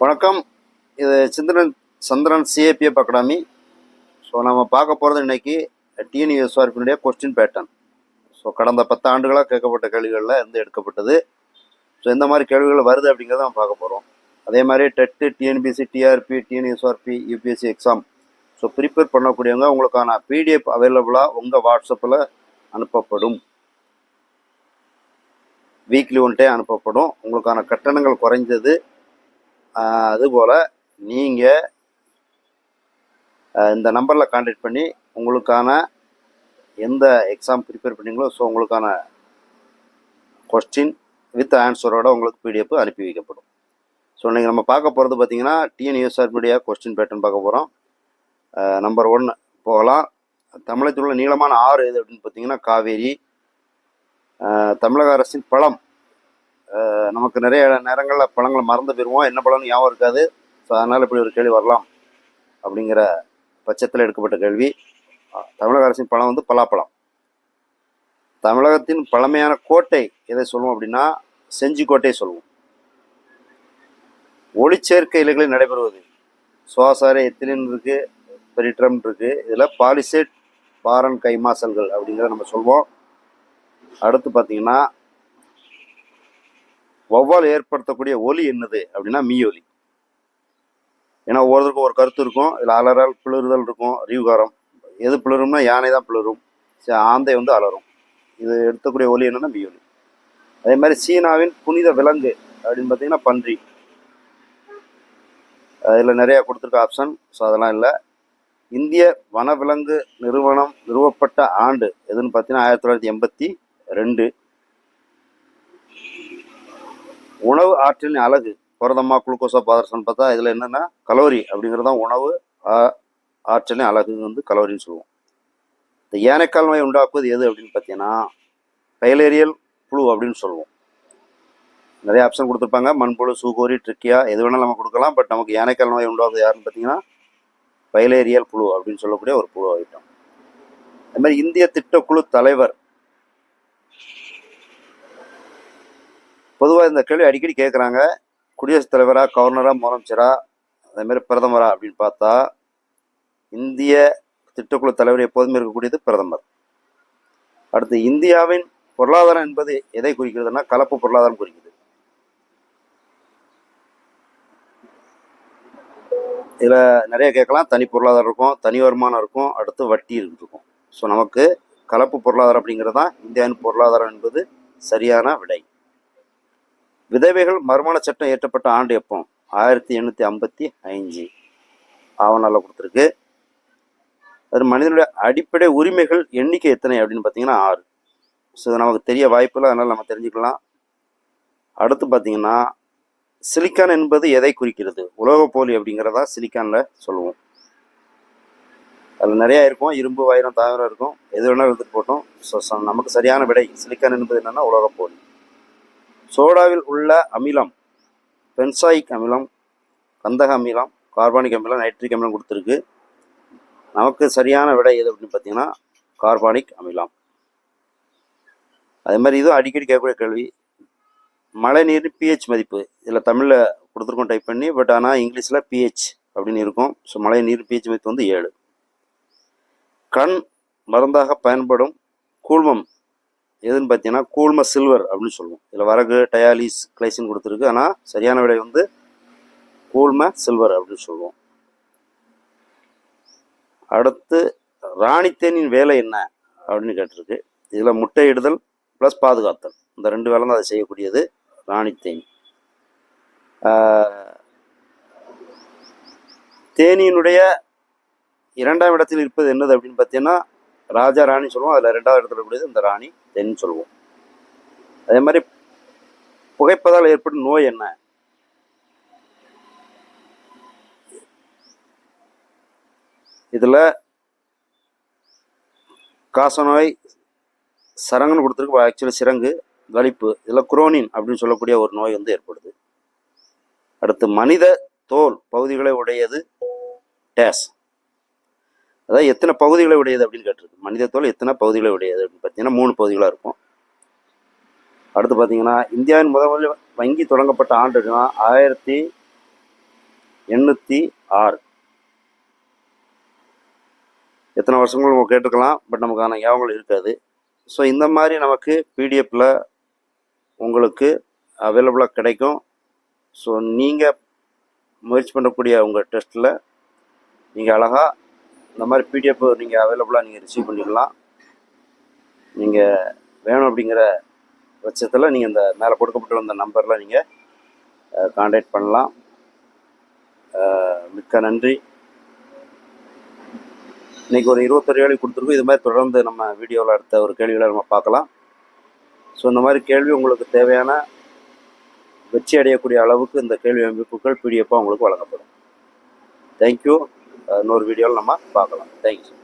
வணக்கம். இது சந்திரன் CAPF academy. So நம்ம பார்க்க போகிறது இன்னைக்கு டிஎன்யூஎஸ்ஆர்பியினுடைய கொஸ்டின் பேட்டர்ன். ஸோ கடந்த 10 ஆண்டுகளாக கேட்கப்பட்ட கேள்விகளில் இருந்து எடுக்கப்பட்டது. ஸோ எந்த மாதிரி கேள்விகள் வருது அப்படிங்கிறத நம்ம பார்க்க போகிறோம். அதே மாதிரி TET, TNPSC, TRB, TNUSRB, UPSC exam so prepare பண்ணக்கூடியவங்க உங்களுக்கான பிடிஎஃப் அவைலபிளாக உங்கள் வாட்ஸ்அப்பில் அனுப்பப்படும். வீக்லி ஒன் டே அனுப்பப்படும். உங்களுக்கான கட்டணங்கள் குறைஞ்சது. அதுபோல் நீங்கள் இந்த நம்பரில் கான்டாக்ட் பண்ணி உங்களுக்கான எந்த எக்ஸாம் ப்ரிப்பேர் பண்ணீங்களோ ஸோ உங்களுக்கான கொஸ்டின் வித் ஆன்சரோட உங்களுக்கு பிடிஎஃப் அனுப்பி வைக்கப்படும். ஸோ இன்றைக்கி நம்ம பார்க்க போகிறது பார்த்திங்கன்னா டிஎன்யூஎஸ்ஆர்பியுடைய கொஸ்டின் பேட்டர்ன் பார்க்க போகிறோம். நம்பர் 1 போகலாம். தமிழகத்தில் உள்ள நீளமான ஆறு எது அப்படின்னு பார்த்தீங்கன்னா காவேரி. தமிழக அரசின் பழம். நமக்கு நிறைய நேரங்களில் பழங்களை மறந்து போயிடுவோம், என்ன பழம்னு ஞாபகம் இருக்காது. ஸோ அதனால் இப்படி ஒரு கேள்வி வரலாம் அப்படிங்கிற பட்சத்தில் எடுக்கப்பட்ட கேள்வி. தமிழக அரசின் பழம் வந்து பலாப்பழம். தமிழகத்தின் பழமையான கோட்டை எதை சொல்லுவோம் அப்படின்னா செஞ்சிக்கோட்டை சொல்லுவோம். ஒளிச்சேர்க்கை இலைகளில் நடைபெறுவது சுவாசார எத்திலின் இருக்குது, பெரிட்ரம் இருக்குது. இதில் பாலிசேட் பாரன் கைமாசல்கள் அப்படிங்கிறத நம்ம சொல்வோம். அடுத்து பார்த்தீங்கன்னா வௌவால் ஏற்படுத்தக்கூடிய ஒலி என்னது அப்படின்னா மீயொலி. ஏன்னா ஒவ்வொருத்தருக்கும் ஒரு கருத்து இருக்கும். இதில் அலறல், பிளறுதல் இருக்கும், ரீவுகாரம். எது பிளரும்னா யானை தான் பிளரும், ஆந்தை வந்து அலறும். இது எடுத்தக்கூடிய ஒலி என்னன்னா மீயொலி. அதே மாதிரி சீனாவின் புனித விலங்கு அப்படின்னு பார்த்தீங்கன்னா பன்றி. இதில் நிறையா கொடுத்துருக்க ஆப்ஷன். ஸோ அதெல்லாம் இல்லை. இந்திய வனவிலங்கு நிறுவனம் நிறுவப்பட்ட ஆண்டு எதுன்னு பார்த்தீங்கன்னா 1982. உணவு ஆற்றலின் அழகு புரதமா, குளுக்கோசா, பாதரசம் பார்த்தா இதில் என்னென்னா கலோரி அப்படிங்கிறது தான் உணவு ஆற்றலின் அழகு வந்து கலோரின்னு சொல்லுவோம். இந்த யானைக்கால் நோயை உண்டாக்குவது எது அப்படின்னு பார்த்தீங்கன்னா பைலேரியல் புழு அப்படின்னு சொல்லுவோம். நிறைய ஆப்ஷன் கொடுத்துருப்பாங்க. மண்புழு, சூகோரி, ட்ரிக்கியா, எது வேணாலும் நம்ம கொடுக்கலாம். பட் நமக்கு யானைக்கால் நோயை உண்டாக்குவது யாருன்னு பார்த்தீங்கன்னா பைலேரியல் புழு அப்படின்னு சொல்லக்கூடிய ஒரு புழு ஐட்டம். அது மாதிரி இந்திய திட்டக்குழு தலைவர். பொதுவாக இந்த கேள்வி அடிக்கடி கேட்குறாங்க. குடியரசுத் தலைவரா, கவர்னரா, முதலமைச்சரா, அதேமாதிரி பிரதமரா அப்படின்னு பார்த்தா இந்திய திட்டக்குழு தலைவர் எப்போதுமே இருக்கக்கூடியது பிரதமர். அடுத்து இந்தியாவின் பொருளாதாரம் என்பது எதை குறிக்கிறதுனா கலப்பு பொருளாதாரம் குறிக்குது. இதில் நிறைய கேட்கலாம். தனி பொருளாதாரம் இருக்கும், தனி வருமானம் இருக்கும், அடுத்து வட்டி இருக்கும். ஸோ நமக்கு கலப்பு பொருளாதாரம் அப்படிங்கிறது தான் இந்தியாவின் பொருளாதாரம் என்பது சரியான விடை. விதவைகள் மறுமண சட்டம் இயற்றப்பட்ட ஆண்டு எப்போ? 1855. ஆவணால கொடுத்துருக்கு. அது மனிதனுடைய அடிப்படை உரிமைகள் எண்ணிக்கை எத்தனை அப்படின்னு பார்த்தீங்கன்னா 6. ஸோ இது நமக்கு தெரிய வாய்ப்பில்லை, அதனால் நம்ம தெரிஞ்சுக்கலாம். அடுத்து பார்த்தீங்கன்னா சிலிக்கான் என்பது எதை குறிக்கிறது? உலோகப்போலி அப்படிங்கிறதா சிலிக்கானில் சொல்லுவோம். அதில் நிறையா இருக்கும். இரும்பு, வைரம், தாமிரம் இருக்கும். எது வேணாலும் எடுத்துகிட்டு போட்டோம். ஸோ நமக்கு சரியான விடை சிலிக்கான் என்பது என்னென்னா உலோகப்போலி. சோடாவில் உள்ள அமிலம் பென்சாயிக் அமிலம், கந்தக அமிலம், கார்பானிக் அமிலம், நைட்ரிக் அமிலம் கொடுத்துருக்கு. நமக்கு சரியான விடை எது அப்படின்னு பார்த்தீங்கன்னா கார்பானிக் அமிலம். அதே மாதிரி இதுவும் அடிக்கடி கேட்கக்கூடிய கேள்வி. மழை நீர் பிஹெச் மதிப்பு இதில் தமிழில் கொடுத்துருக்கோம் டைப் பண்ணி. பட் ஆனால் இங்கிலீஷில் பிஹெச் அப்படின்னு இருக்கும். ஸோ மழை நீர் பிஹெச் மதிப்பு வந்து 7. கண் மருந்தாக பயன்படும் கூழ்மம் எதுன்னு பார்த்தீங்கன்னா கூழ்ம சில்வர் அப்படின்னு சொல்லுவோம். இதில் வரகு, டயாலிஸ், கிளைசின் கொடுத்துருக்கு. ஆனால் சரியான விடை வந்து கூழ்ம சில்வர் அப்படின்னு சொல்லுவோம். அடுத்து ராணித்தேனின் வேலை என்ன அப்படின்னு கேட்டிருக்கு. இதில் முட்டையிடுதல் ப்ளஸ் பாதுகாத்தல், இந்த 2 வேலை தான் அதை செய்யக்கூடியது ராணித்தேனி. தேனியினுடைய 2ஆம் இடத்தில் இருப்பது என்னது அப்படின்னு பார்த்தீங்கன்னா ராஜா ராணி சொல்லுவோம். அதில் 2ஆவது இடத்துல இருக்கக்கூடியது இந்த ராணி தேனின்னு சொல்லுவோம். அதே மாதிரி புகைப்பதால் ஏற்படும் நோய் என்ன? இதில் காசநோய், சரங்குன்னு கொடுத்துருக்கு. ஆக்சுவலி சிரங்கு, வலிப்பு. இதில் குரோனின் அப்படின்னு சொல்லக்கூடிய ஒரு நோய் வந்து ஏற்படுது. அடுத்து மனித தோல் பகுதிகளை உடையது டேஸ். அதாவது எத்தனை பகுதிகளை உடையது அப்படின்னு கேட்டிருக்கு. மனித தோல் எத்தனை பகுதிகளை உடையது அப்படின்னு பார்த்தீங்கன்னா 3 பகுதிகளாக இருக்கும். அடுத்து பார்த்தீங்கன்னா இந்தியாவின் முதல் வங்கி தொடங்கப்பட்ட ஆண்டுனா 806. எத்தனை வருஷங்களும் நம்ம கேட்டுக்கலாம், பட் நமக்கான ஞாபகங்கள் இருக்காது. ஸோ இந்த மாதிரி நமக்கு பிடிஎஃப்பில் உங்களுக்கு அவைலபிளாக கிடைக்கும். ஸோ நீங்கள் முயற்சி பண்ணக்கூடிய உங்கள் டெஸ்ட்டில் நீங்கள் அழகாக இந்த மாதிரி பிடிஎஃப் நீங்கள் அவைலபிளாக நீங்கள் ரிசீவ் பண்ணிடலாம். நீங்கள் வேணும் அப்படிங்கிற பட்சத்தில் நீங்கள் இந்த மேலே கொடுக்கப்பட்டுள்ள இந்த நம்பரில் நீங்கள் கான்டாக்ட் பண்ணலாம். மிக்க நன்றி. இன்றைக்கி ஒரு 21 கேள்வி கொடுத்துருக்கோம். இது மாதிரி தொடர்ந்து நம்ம வீடியோவில் அடுத்த ஒரு கேள்விகளை நம்ம பார்க்கலாம். ஸோ இந்த மாதிரி கேள்வி உங்களுக்கு தேவையான வெற்றி அடையக்கூடிய அளவுக்கு இந்த கேள்வி அமைப்புகள் பிடிஎஃபாக உங்களுக்கு வழங்கப்படும். தேங்க்யூ. இன்னொரு வீடியோவில் நம்ம பார்க்கலாம். தேங்க்யூ.